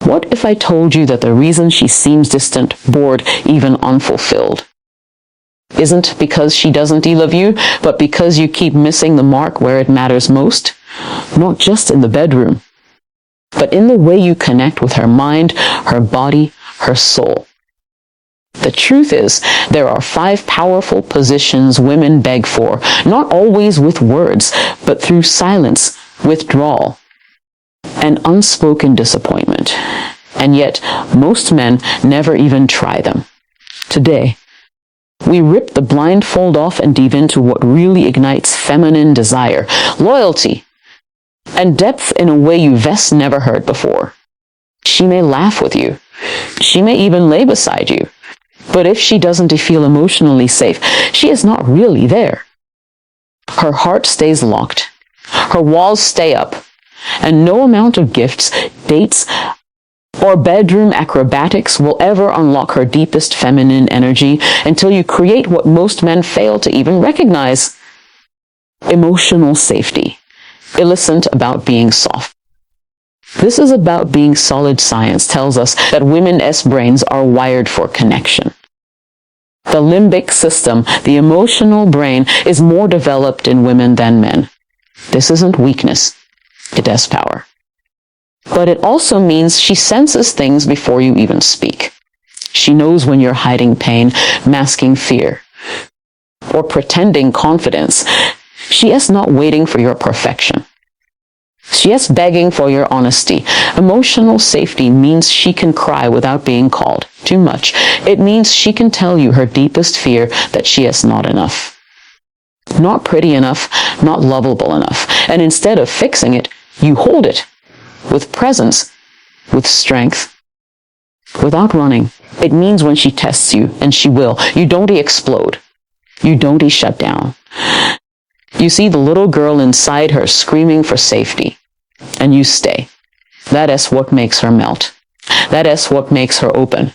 What if I told you that the reason she seems distant, bored, even unfulfilled, isn't because she doesn't love you, but because you keep missing the mark where it matters most? Not just in the bedroom, but in the way you connect with her mind, her body, her soul. The truth is, there are 5 powerful positions women beg for, not always with words, but through silence, withdrawal, and unspoken disappointment. And yet, most men never even try them. Today, we rip the blindfold off and dive into what really ignites feminine desire, loyalty, and depth in a way you've never heard before. She may laugh with you. She may even lay beside you. But if she doesn't feel emotionally safe, she is not really there. Her heart stays locked. Her walls stay up. And no amount of gifts, dates, or bedroom acrobatics will ever unlock her deepest feminine energy until you create what most men fail to even recognize: emotional safety. It isn't about being soft. This is about being solid. Science tells us that women's brains are wired for connection. The limbic system, the emotional brain, is more developed in women than men. This isn't weakness. It has power. But it also means she senses things before you even speak. She knows when you're hiding pain, masking fear, or pretending confidence. She is not waiting for your perfection. She is begging for your honesty. Emotional safety means she can cry without being called too much. It means she can tell you her deepest fear, that she is not enough. Not pretty enough, not lovable enough. And instead of fixing it, you hold it with presence, with strength, without running. It means when she tests you, and she will, you don't explode. You don't shut down. You see the little girl inside her screaming for safety, and you stay. That is what makes her melt. That is what makes her open.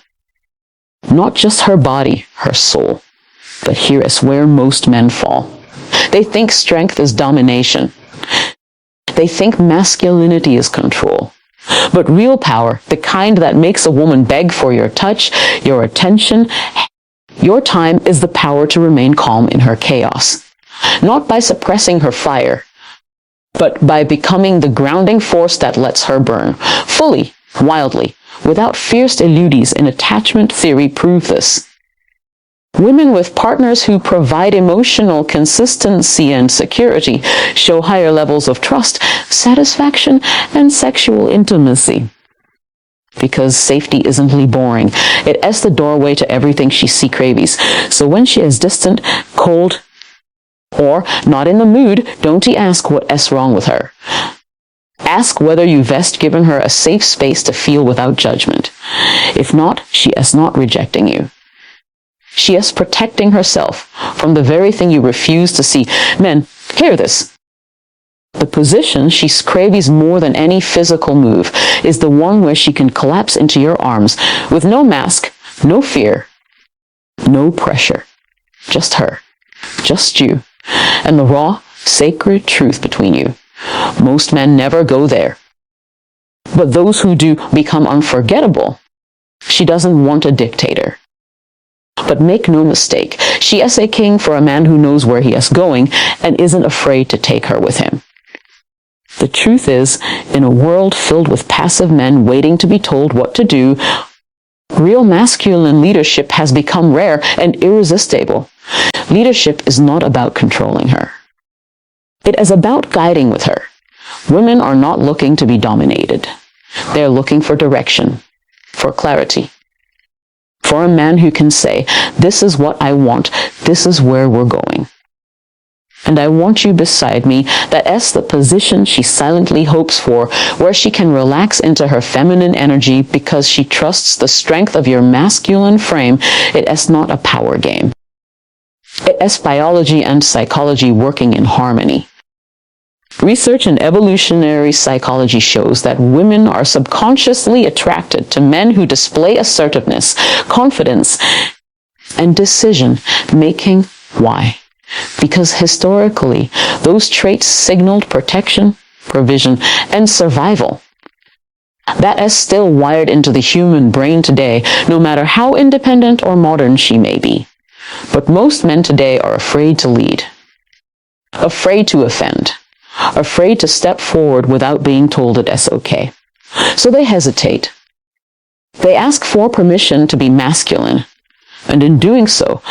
Not just her body, her soul. But here is where most men fall. They think strength is domination. They think masculinity is control. But real power, the kind that makes a woman beg for your touch, your attention, your time, is the power to remain calm in her chaos. Not by suppressing her fire, but by becoming the grounding force that lets her burn, fully, wildly, without fierce illusions. In attachment theory prove this. Women with partners who provide emotional consistency and security show higher levels of trust, satisfaction, and sexual intimacy. Because safety isn't boring. It is the doorway to everything she craves. So when she is distant, cold, or not in the mood, don't ask what is wrong with her. Ask whether you've given her a safe space to feel without judgment. If not, she is not rejecting you. She is protecting herself from the very thing you refuse to see. Men, hear this. The position she craves more than any physical move is the one where she can collapse into your arms with no mask, no fear, no pressure. Just her, just you, and the raw, sacred truth between you. Most men never go there. But those who do become unforgettable. She doesn't want a dictator. But make no mistake, she is a king for a man who knows where he is going and isn't afraid to take her with him. The truth is, in a world filled with passive men waiting to be told what to do, real masculine leadership has become rare and irresistible. Leadership is not about controlling her. It is about guiding with her. Women are not looking to be dominated. They're looking for direction, for clarity. For a man who can say, this is what I want, this is where we're going. And I want you beside me. That is the position she silently hopes for, where she can relax into her feminine energy because she trusts the strength of your masculine frame. It is not a power game. It is biology and psychology working in harmony. Research in evolutionary psychology shows that women are subconsciously attracted to men who display assertiveness, confidence, and decision-making. Why? Because historically, those traits signaled protection, provision, and survival. That is still wired into the human brain today, no matter how independent or modern she may be. But most men today are afraid to lead, afraid to offend, afraid to step forward without being told it is okay. So they hesitate. They ask for permission to be masculine, and in doing so,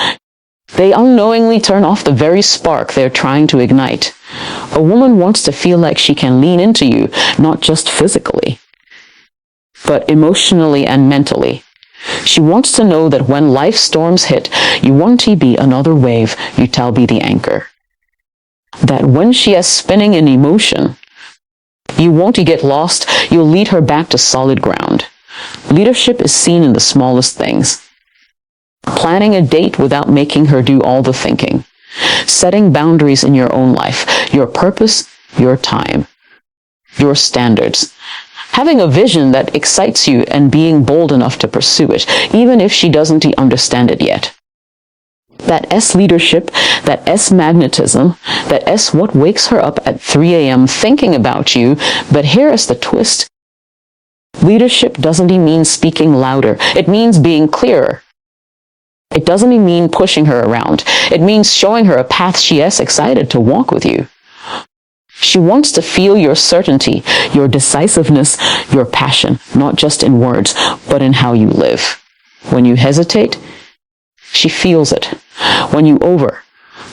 they unknowingly turn off the very spark they're trying to ignite. A woman wants to feel like she can lean into you, not just physically, but emotionally and mentally. She wants to know that when life storms hit, you won't be another wave, you tell be the anchor. That when she is spinning in emotion, you won't get lost, you'll lead her back to solid ground. Leadership is seen in the smallest things. Planning a date without making her do all the thinking. Setting boundaries in your own life, your purpose, your time, your standards. Having a vision that excites you and being bold enough to pursue it, even if she doesn't understand it yet. That S leadership, that S magnetism, that S what wakes her up at 3 a.m. thinking about you, but here is the twist. Leadership doesn't mean speaking louder, it means being clearer. It doesn't mean pushing her around, it means showing her a path she is excited to walk with you. She wants to feel your certainty, your decisiveness, your passion, not just in words, but in how you live. When you hesitate, she feels it. When you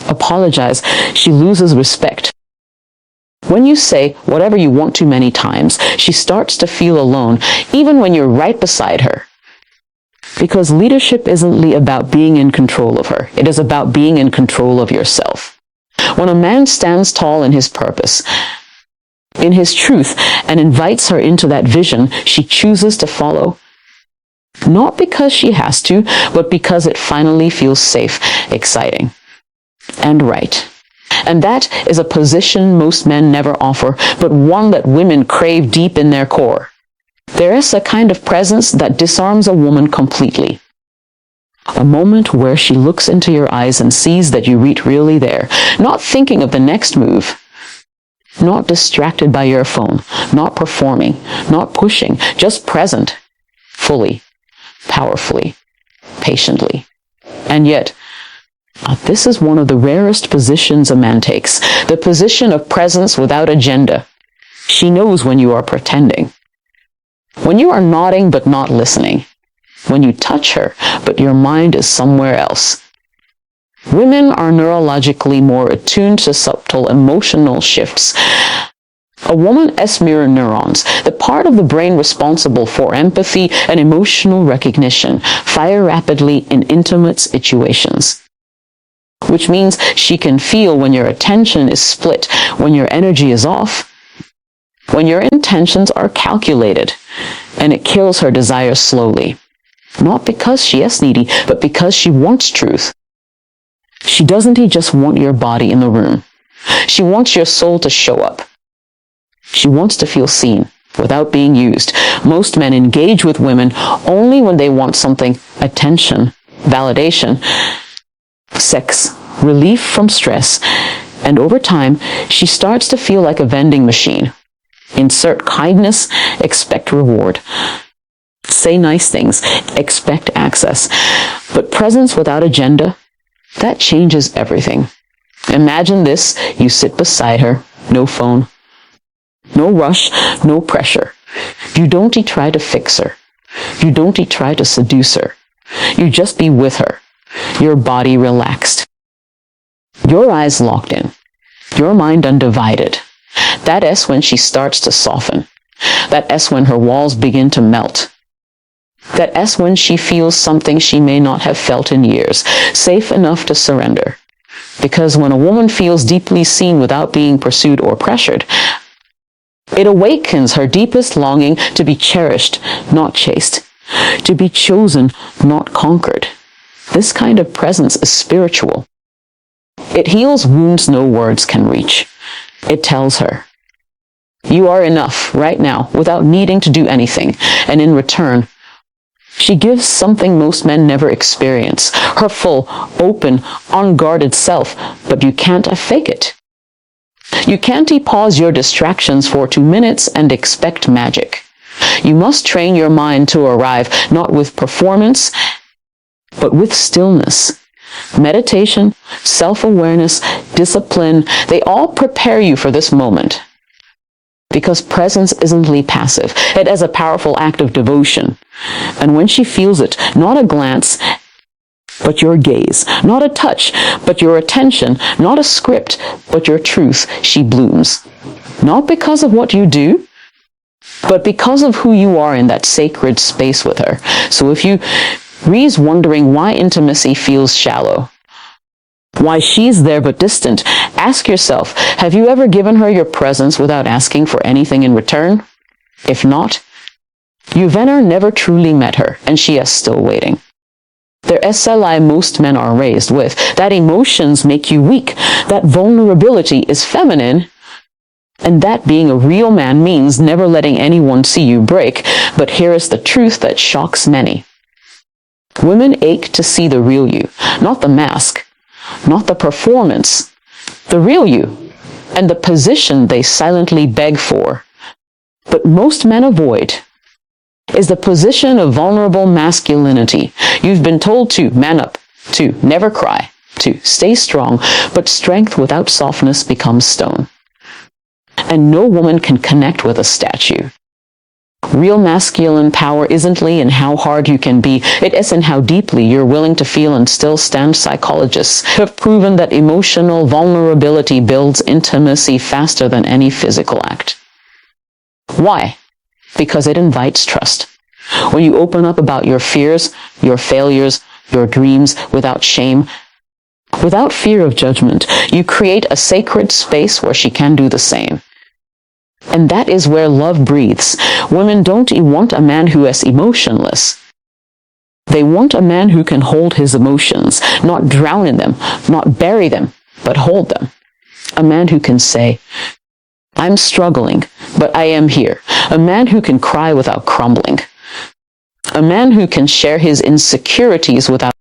apologize, she loses respect. When you say whatever you want too many times, she starts to feel alone, even when you're right beside her. Because leadership isn't about being in control of her. It is about being in control of yourself. When a man stands tall in his purpose, in his truth, and invites her into that vision, she chooses to follow. Not because she has to, but because it finally feels safe, exciting, and right. And that is a position most men never offer, but one that women crave deep in their core. There is a kind of presence that disarms a woman completely. A moment where she looks into your eyes and sees that you're really there, not thinking of the next move, not distracted by your phone, not performing, not pushing, just present, fully, powerfully, patiently. And yet, this is one of the rarest positions a man takes, the position of presence without agenda. She knows when you are pretending, when you are nodding but not listening, when you touch her, but your mind is somewhere else. Women are neurologically more attuned to subtle emotional shifts. A woman has mirror neurons, the part of the brain responsible for empathy and emotional recognition, fire rapidly in intimate situations. Which means she can feel when your attention is split, when your energy is off, when your intentions are calculated, and it kills her desire slowly. Not because she is needy, but because she wants truth. She doesn't just want your body in the room. She wants your soul to show up. She wants to feel seen without being used. Most men engage with women only when they want something: attention, validation, sex, relief from stress. And over time, she starts to feel like a vending machine. Insert kindness, expect reward. Say nice things, expect access. But presence without agenda, that changes everything. Imagine this: you sit beside her, no phone, no rush, no pressure. You don't try to fix her. You don't try to seduce her. You just be with her, your body relaxed, your eyes locked in, your mind undivided. That is when she starts to soften. That is when her walls begin to melt. That is when she feels something she may not have felt in years, safe enough to surrender. Because when a woman feels deeply seen without being pursued or pressured, it awakens her deepest longing to be cherished, not chased, to be chosen, not conquered. This kind of presence is spiritual. It heals wounds no words can reach. It tells her, you are enough right now without needing to do anything, and in return, she gives something most men never experience, her full, open, unguarded self, but you can't fake it. You can't pause your distractions for 2 minutes and expect magic. You must train your mind to arrive not with performance, but with stillness. Meditation, self-awareness, discipline, they all prepare you for this moment. Because presence isn't passive. It is a powerful act of devotion. And when she feels it, not a glance, but your gaze, not a touch, but your attention, not a script, but your truth, she blooms. Not because of what you do, but because of who you are in that sacred space with her. So if you Ree's wondering why intimacy feels shallow, why she's there but distant, ask yourself, have you ever given her your presence without asking for anything in return? If not, you've never truly met her, and she is still waiting. Their SLI most men are raised with, that emotions make you weak, that vulnerability is feminine, and that being a real man means never letting anyone see you break. But here is the truth that shocks many. Women ache to see the real you, not the mask, not the performance, the real you, and the position they silently beg for. But most men avoid is the position of vulnerable masculinity. You've been told to man up, to never cry, to stay strong, but strength without softness becomes stone. And no woman can connect with a statue. Real masculine power isn't in how hard you can be, it is in how deeply you're willing to feel and still stand. Psychologists have proven that emotional vulnerability builds intimacy faster than any physical act. Why? Because it invites trust. When you open up about your fears, your failures, your dreams without shame, without fear of judgment, you create a sacred space where she can do the same. And that is where love breathes. Women don't want a man who is emotionless. They want a man who can hold his emotions, not drown in them, not bury them, but hold them. A man who can say, I'm struggling, but I am here. A man who can cry without crumbling. A man who can share his insecurities without